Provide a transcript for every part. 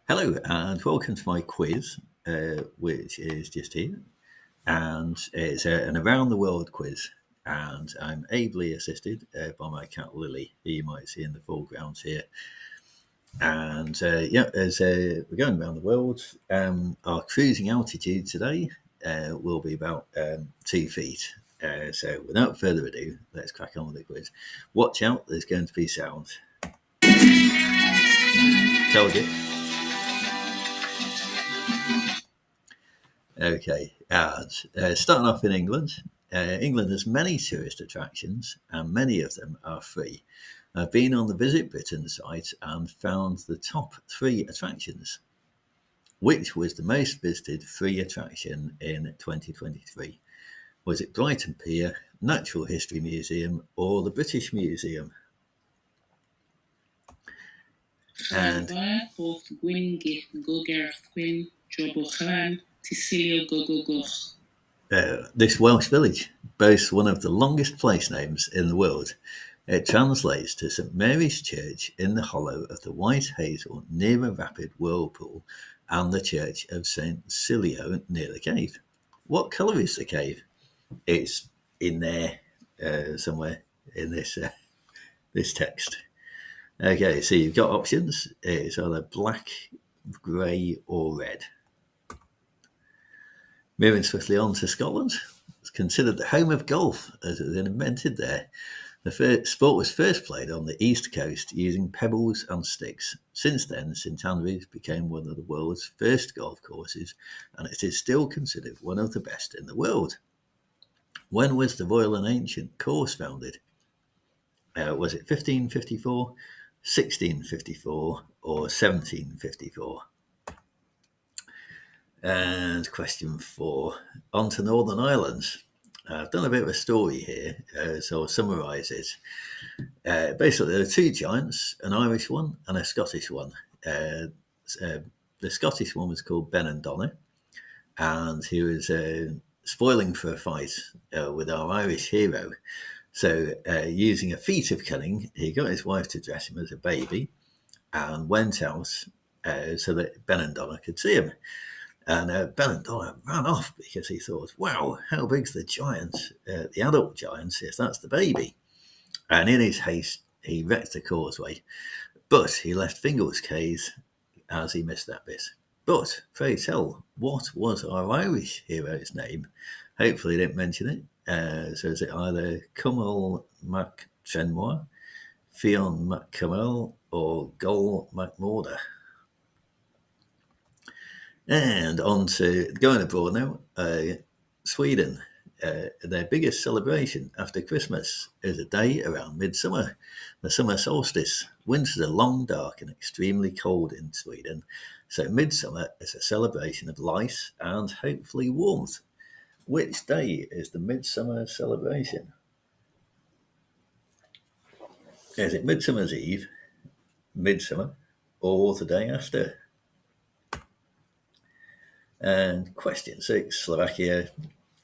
Hello, and welcome to my quiz, which is just here. And it's an around the world quiz. And I'm ably assisted by my cat Lily, who you might see in the foreground here. And as we're going around the world, our cruising altitude today will be about 2 feet. So without further ado, let's crack on with the quiz. Watch out, there's going to be sound. Told you. Okay, and starting off in England, England has many tourist attractions, and many of them are free. I've been on the Visit Britain site and found the top three attractions. Which was the most visited free attraction in 2023? Was it Brighton Pier, Natural History Museum, or the British Museum? And of Gwyngyth Gogarth Gwyn Jobocharan Tisilio Gogogoch. This Welsh village boasts one of the longest place names in the world. It translates to St Mary's Church in the hollow of the White Hazel near a rapid whirlpool and the Church of St Cilio near the cave. What colour is the cave? It's in there somewhere in this text. Okay, so you've got options. It's either black, grey or red. Moving swiftly on to Scotland, it's considered the home of golf as it was invented there. The sport was first played on the east coast using pebbles and sticks. Since then, St Andrews became one of the world's first golf courses, and it is still considered one of the best in the world. When was the Royal and Ancient Course founded? Was it 1554, 1654, or 1754? And question 4, on to Northern Ireland. I've done a bit of a story here, so I'll summarise it. Basically, there are two giants, an Irish one and a Scottish one. The Scottish one was called Benandonna, and he was spoiling for a fight with our Irish hero. So, using a feat of cunning, he got his wife to dress him as a baby and went out so that Benandonna could see him. And Benandonna ran off because he thought, wow, how big's the giant, the adult giant, if that's the baby? And in his haste, he wrecked the causeway. But he left Fingal's Caves as he missed that bit. But, pray tell, what was our Irish hero's name? Hopefully he didn't mention it. So is it either Cumhal Mac Trenmoir, Fionn Mac Cumhal, or Gol Mac Morda? And on to going abroad now, Sweden. Their biggest celebration after Christmas is a day around midsummer, the summer solstice. Winters are long, dark, and extremely cold in Sweden, so midsummer is a celebration of light and hopefully warmth. Which day is the midsummer celebration? Is it Midsummer's Eve, midsummer, or the day after? And question 6, Slovakia.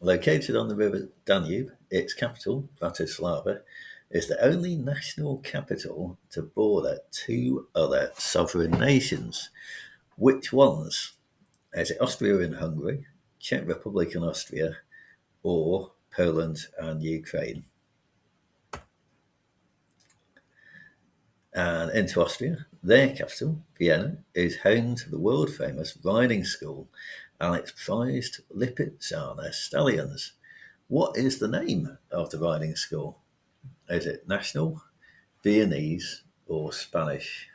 Located on the river Danube, its capital, Bratislava, is the only national capital to border two other sovereign nations. Which ones? Is it Austria and Hungary, Czech Republic and Austria, or Poland and Ukraine? And into Austria, their capital, Vienna, is home to the world-famous riding school and its prized Lipizzaner stallions. What is the name of the riding school? Is it national, Viennese, or Spanish?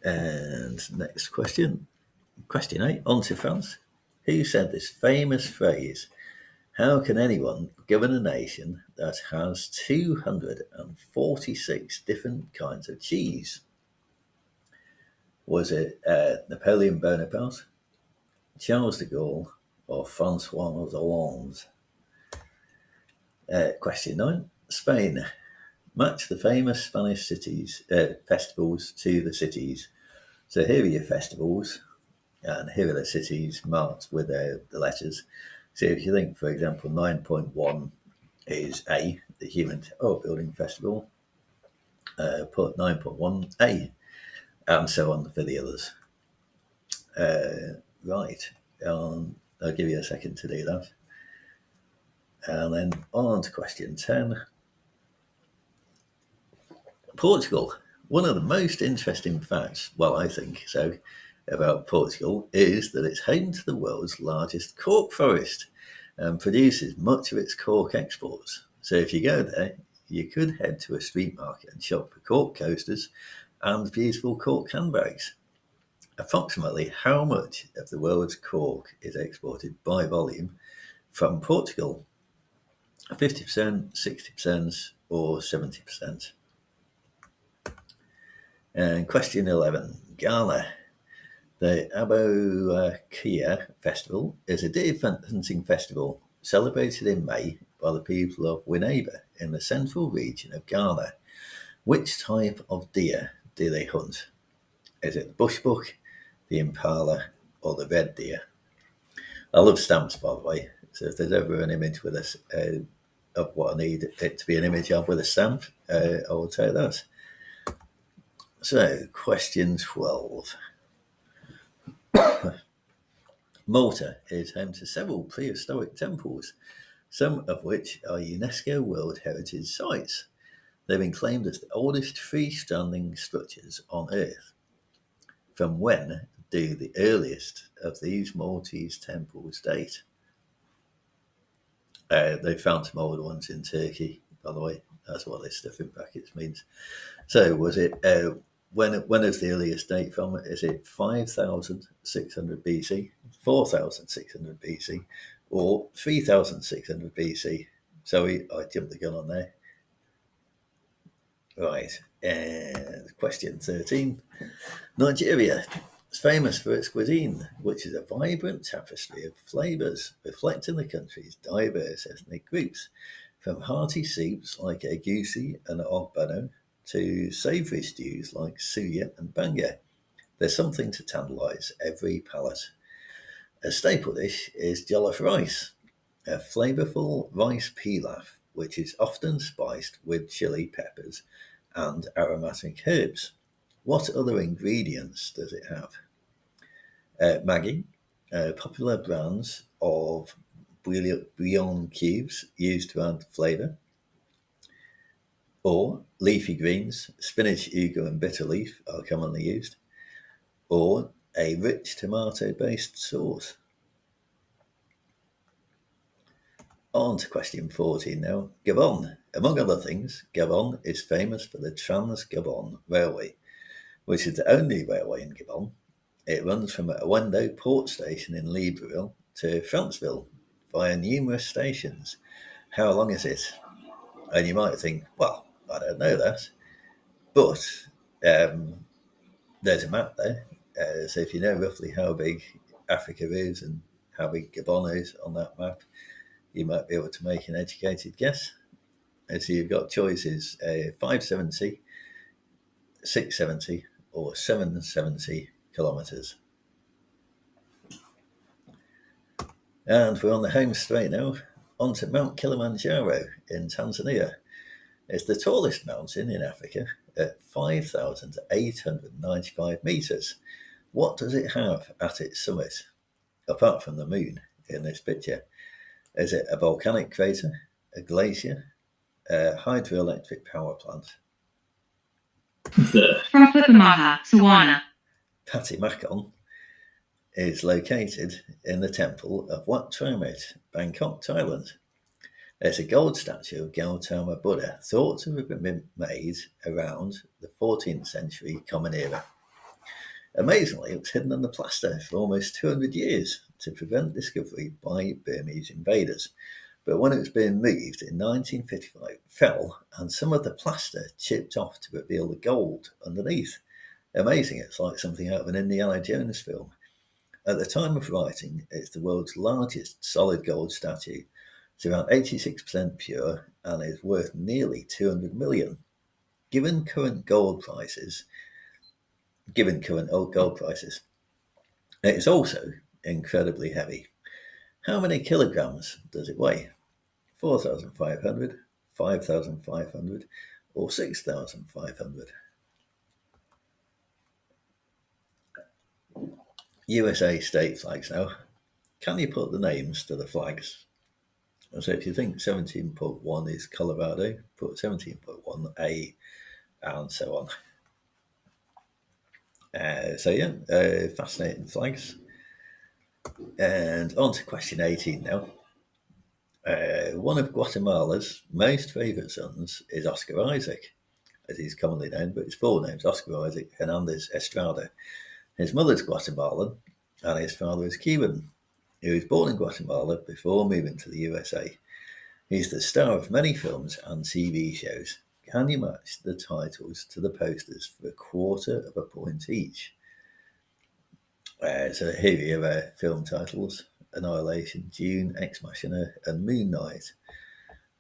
And next question. Question 8, on to France. Who said this famous phrase, how can anyone govern a nation that has 246 different kinds of cheese? Was it Napoleon Bonaparte, Charles de Gaulle, or Francois Hollande? Question 9, Spain. Match the famous Spanish festivals to the cities. So here are your festivals, and here are the cities marked with the letters. So if you think, for example, 9.1 is A, the Human Terror Building Festival, put 9.1A. and so on for the others. Right, I'll give you a second to do that. And then on to question 10. Portugal. One of the most interesting facts, well, I think so, about Portugal is that it's home to the world's largest cork forest and produces much of its cork exports. So if you go there, you could head to a street market and shop for cork coasters and beautiful cork handbags. Approximately how much of the world's cork is exported by volume from Portugal? 50%, 60%, or 70%? And question 11. Ghana. The Aboukir Festival is a deer hunting festival celebrated in May by the people of Winneba in the central region of Ghana. Which type of deer do they hunt? Is it the bushbuck, the impala, or the red deer? I love stamps, by the way. So if there's ever an image with us of what I need it to be an image of with a stamp, I will take that. So, question 12. Malta is home to several prehistoric temples, some of which are UNESCO World Heritage Sites. They've been claimed as the oldest freestanding structures on Earth. From when do the earliest of these Maltese temples date? They found some old ones in Turkey, by the way. That's what this stuff in brackets means. So, was it when is the earliest date from? Is it 5,600 BC, 4,600 BC, or 3,600 BC? So I jumped the gun on there. Right, and question 13. Nigeria is famous for its cuisine, which is a vibrant tapestry of flavours reflecting the country's diverse ethnic groups, from hearty soups like egusi and ogbono to savoury stews like suya and banga. There's something to tantalize every palate. A staple dish is jollof rice, a flavourful rice pilaf, which is often spiced with chili peppers and aromatic herbs. What other ingredients does it have? Maggi, popular brands of bouillon cubes used to add flavour, or leafy greens, spinach, ugu, and bitter leaf are commonly used, or a rich tomato-based sauce. On to question 14 now. Gabon. Among other things, Gabon is famous for the Trans-Gabon Railway, which is the only railway in Gabon. It runs from Awendo port station in Libreville to Franceville via numerous stations. How long is it? And you might think, well, I don't know that. But there's a map there. So if you know roughly how big Africa is and how big Gabon is on that map, you might be able to make an educated guess. And so you've got choices 570, 670, or 770 kilometres. And we're on the home straight now, onto Mount Kilimanjaro in Tanzania. It's the tallest mountain in Africa at 5,895 metres. What does it have at its summit, apart from the moon in this picture? Is it a volcanic crater, a glacier, a hydroelectric power plant? From Pukamaha, Sawana. Patimakon is located in the temple of Wat Tramet, Bangkok, Thailand. There's a gold statue of Gautama Buddha thought to have been made around the 14th century Common Era. Amazingly, it was hidden under plaster for almost 200 years to prevent discovery by Burmese invaders. But when it was being moved in 1955, it fell, and some of the plaster chipped off to reveal the gold underneath. Amazing, it's like something out of an Indiana Jones film. At the time of writing, it's the world's largest solid gold statue. It's around 86% pure and is worth nearly 200 million. Given current gold prices, it's also incredibly heavy. How many kilograms does it weigh? 4,500, 5,500, or 6,500? USA state flags now. Can you put the names to the flags? So if you think 17.1 is Colorado, put 17.1A and so on. Fascinating flags. And on to question 18 now. One of Guatemala's most favourite sons is Oscar Isaac, as he's commonly known, but his full name is Oscar Isaac Hernandez Estrada. His mother's Guatemalan and his father is Cuban. He was born in Guatemala before moving to the USA. He's the star of many films and TV shows. Can you match the titles to the posters for 1/4 point each? So here you have film titles: Annihilation, Dune, Ex Machina, and Moon Knight.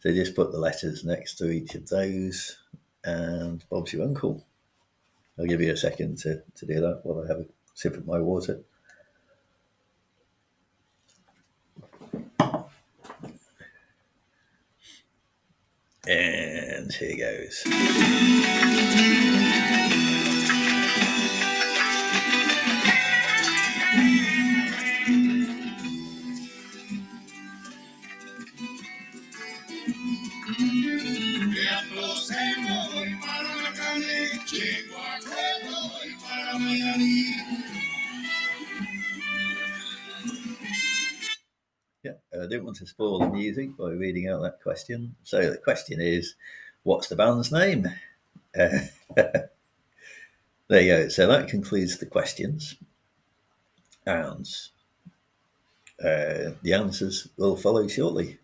So just put the letters next to each of those, and Bob's your uncle. I'll give you a second to do that while I have a sip of my water. And here goes. Yeah, I didn't want to spoil the music by reading out that question. So the question is, what's the band's name? There you go. So that concludes the questions. And the answers will follow shortly.